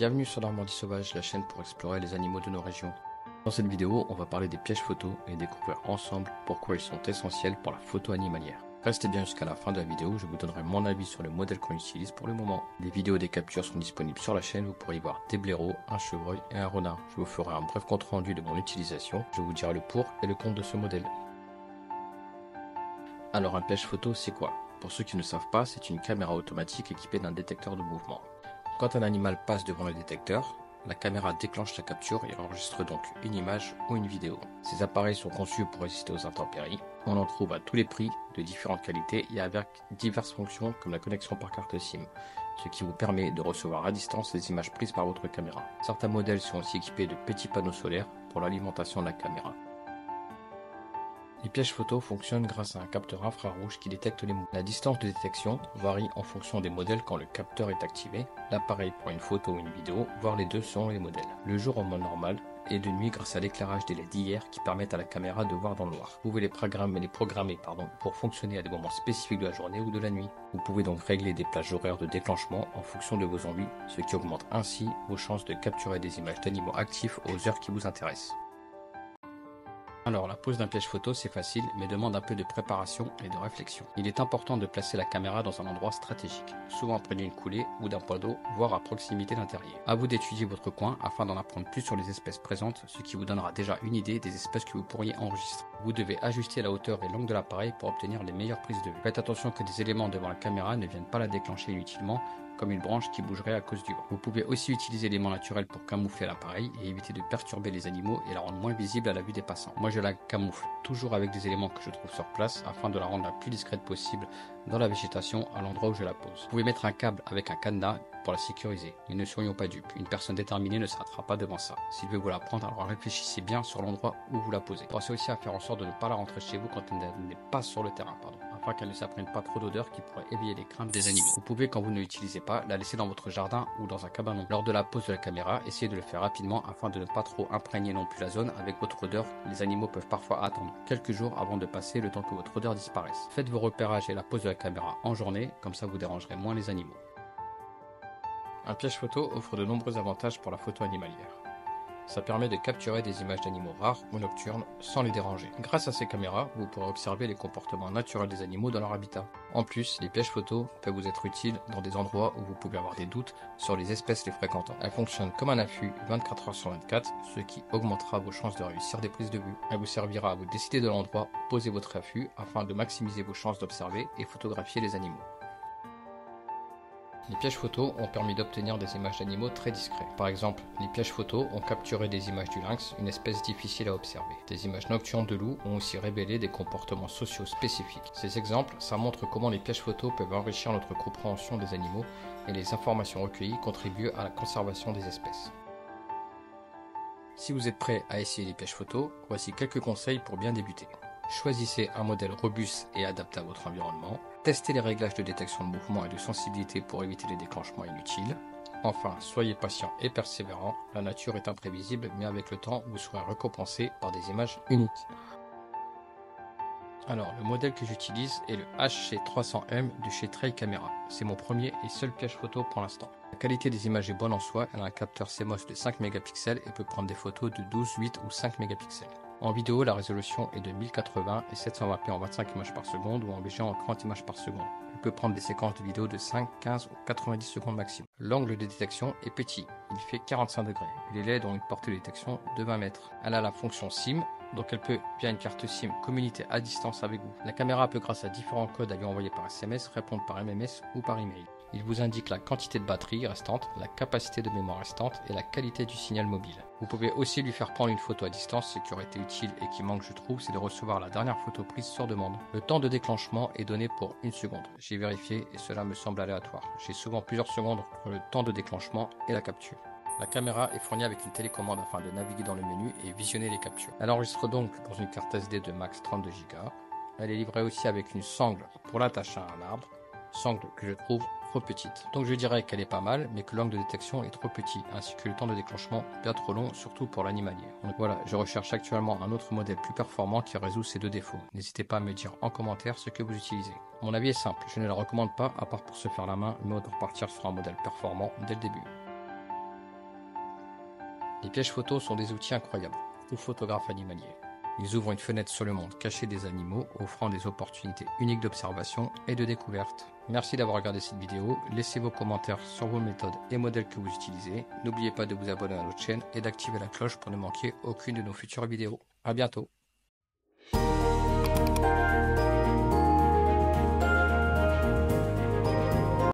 Bienvenue sur Normandie Sauvage, la chaîne pour explorer les animaux de nos régions. Dans cette vidéo, on va parler des pièges photos et découvrir ensemble pourquoi ils sont essentiels pour la photo animalière. Restez bien jusqu'à la fin de la vidéo, je vous donnerai mon avis sur le modèle qu'on utilise pour le moment. Les vidéos des captures sont disponibles sur la chaîne, vous pourrez y voir des blaireaux, un chevreuil et un renard. Je vous ferai un bref compte rendu de mon utilisation, je vous dirai le pour et le contre de ce modèle. Alors un piège photo, c'est quoi? Pour ceux qui ne savent pas, c'est une caméra automatique équipée d'un détecteur de mouvement. Quand un animal passe devant le détecteur, la caméra déclenche sa capture et enregistre donc une image ou une vidéo. Ces appareils sont conçus pour résister aux intempéries. On en trouve à tous les prix, de différentes qualités et avec diverses fonctions comme la connexion par carte SIM, ce qui vous permet de recevoir à distance les images prises par votre caméra. Certains modèles sont aussi équipés de petits panneaux solaires pour l'alimentation de la caméra. Les pièges photos fonctionnent grâce à un capteur infrarouge qui détecte les mouvements. La distance de détection varie en fonction des modèles quand le capteur est activé. L'appareil prend une photo ou une vidéo, voire les deux selon les modèles. Le jour en mode normal et de nuit grâce à l'éclairage des LED d'hier qui permettent à la caméra de voir dans le noir. Vous pouvez les programmer pour fonctionner à des moments spécifiques de la journée ou de la nuit. Vous pouvez donc régler des plages horaires de déclenchement en fonction de vos envies, ce qui augmente ainsi vos chances de capturer des images d'animaux actifs aux heures qui vous intéressent. Alors la pose d'un piège photo c'est facile mais demande un peu de préparation et de réflexion. Il est important de placer la caméra dans un endroit stratégique, souvent près d'une coulée ou d'un point d'eau, voire à proximité d'un terrier. A vous d'étudier votre coin afin d'en apprendre plus sur les espèces présentes, ce qui vous donnera déjà une idée des espèces que vous pourriez enregistrer. Vous devez ajuster la hauteur et l'angle de l'appareil pour obtenir les meilleures prises de vue. Faites attention que des éléments devant la caméra ne viennent pas la déclencher inutilement, comme une branche qui bougerait à cause du vent. Vous pouvez aussi utiliser l'élément naturel pour camoufler l'appareil et éviter de perturber les animaux et la rendre moins visible à la vue des passants. Moi je la camoufle toujours avec des éléments que je trouve sur place afin de la rendre la plus discrète possible dans la végétation à l'endroit où je la pose. Vous pouvez mettre un câble avec un cadenas pour la sécuriser, mais ne soyons pas dupes, une personne déterminée ne s'arrêtera pas devant ça. S'il veut vous la prendre, alors réfléchissez bien sur l'endroit où vous la posez. Pensez aussi à faire en sorte de ne pas la rentrer chez vous quand elle n'est pas sur le terrain, afin qu'elle ne s'apprenne pas trop d'odeur qui pourrait éveiller les craintes des animaux. Vous pouvez, quand vous ne l'utilisez pas, la laisser dans votre jardin ou dans un cabanon. Lors de la pose de la caméra, essayez de le faire rapidement afin de ne pas trop imprégner non plus la zone avec votre odeur. Les animaux peuvent parfois attendre quelques jours avant de passer le temps que votre odeur disparaisse. Faites vos repérages et la pose de la caméra en journée, comme ça vous dérangerez moins les animaux. Un piège photo offre de nombreux avantages pour la photo animalière. Ça permet de capturer des images d'animaux rares ou nocturnes sans les déranger. Grâce à ces caméras, vous pourrez observer les comportements naturels des animaux dans leur habitat. En plus, les pièges photos peuvent vous être utiles dans des endroits où vous pouvez avoir des doutes sur les espèces les fréquentant. Elles fonctionnent comme un affût 24 heures sur 24, ce qui augmentera vos chances de réussir des prises de vue. Elle vous servira à vous décider de l'endroit où poser votre affût afin de maximiser vos chances d'observer et photographier les animaux. Les pièges photos ont permis d'obtenir des images d'animaux très discrets. Par exemple, les pièges photos ont capturé des images du lynx, une espèce difficile à observer. Des images nocturnes de loups ont aussi révélé des comportements sociaux spécifiques. Ces exemples, ça montre comment les pièges photos peuvent enrichir notre compréhension des animaux et les informations recueillies contribuent à la conservation des espèces. Si vous êtes prêt à essayer les pièges photos, voici quelques conseils pour bien débuter. Choisissez un modèle robuste et adapté à votre environnement. Testez les réglages de détection de mouvement et de sensibilité pour éviter les déclenchements inutiles. Enfin, soyez patient et persévérant. La nature est imprévisible, mais avec le temps, vous serez récompensé par des images uniques. Alors, le modèle que j'utilise est le HC300M de chez Trail Camera. C'est mon premier et seul piège photo pour l'instant. La qualité des images est bonne en soi. Elle a un capteur CMOS de 5 mégapixels et peut prendre des photos de 12, 8 ou 5 mégapixels. En vidéo, la résolution est de 1080 et 720p en 25 images par seconde ou en VGA en 30 images par seconde. Elle peut prendre des séquences de vidéo de 5, 15 ou 90 secondes maximum. L'angle de détection est petit, il fait 45 degrés. Les LED ont une portée de détection de 20 mètres. Elle a la fonction SIM, donc elle peut, via une carte SIM, communiquer à distance avec vous. La caméra peut, grâce à différents codes à lui envoyer par SMS, répondre par MMS ou par email. Il vous indique la quantité de batterie restante, la capacité de mémoire restante et la qualité du signal mobile. Vous pouvez aussi lui faire prendre une photo à distance. Ce qui aurait été utile et qui manque je trouve, c'est de recevoir la dernière photo prise sur demande. Le temps de déclenchement est donné pour 1 seconde. J'ai vérifié et cela me semble aléatoire. J'ai souvent plusieurs secondes entre le temps de déclenchement et la capture. La caméra est fournie avec une télécommande afin de naviguer dans le menu et visionner les captures. Elle enregistre donc dans une carte SD de max 32 Go. Elle est livrée aussi avec une sangle pour l'attacher à un arbre, sangle que je trouve trop petite. Donc je dirais qu'elle est pas mal, mais que l'angle de détection est trop petit, ainsi que le temps de déclenchement bien trop long, surtout pour l'animalier. Donc voilà, je recherche actuellement un autre modèle plus performant qui résout ces deux défauts. N'hésitez pas à me dire en commentaire ce que vous utilisez. Mon avis est simple, je ne la recommande pas à part pour se faire la main, mais autant partir sur un modèle performant dès le début. Les pièges photos sont des outils incroyables pour tout photographe animalier. Ils ouvrent une fenêtre sur le monde caché des animaux, offrant des opportunités uniques d'observation et de découverte. Merci d'avoir regardé cette vidéo, laissez vos commentaires sur vos méthodes et modèles que vous utilisez. N'oubliez pas de vous abonner à notre chaîne et d'activer la cloche pour ne manquer aucune de nos futures vidéos. À bientôt.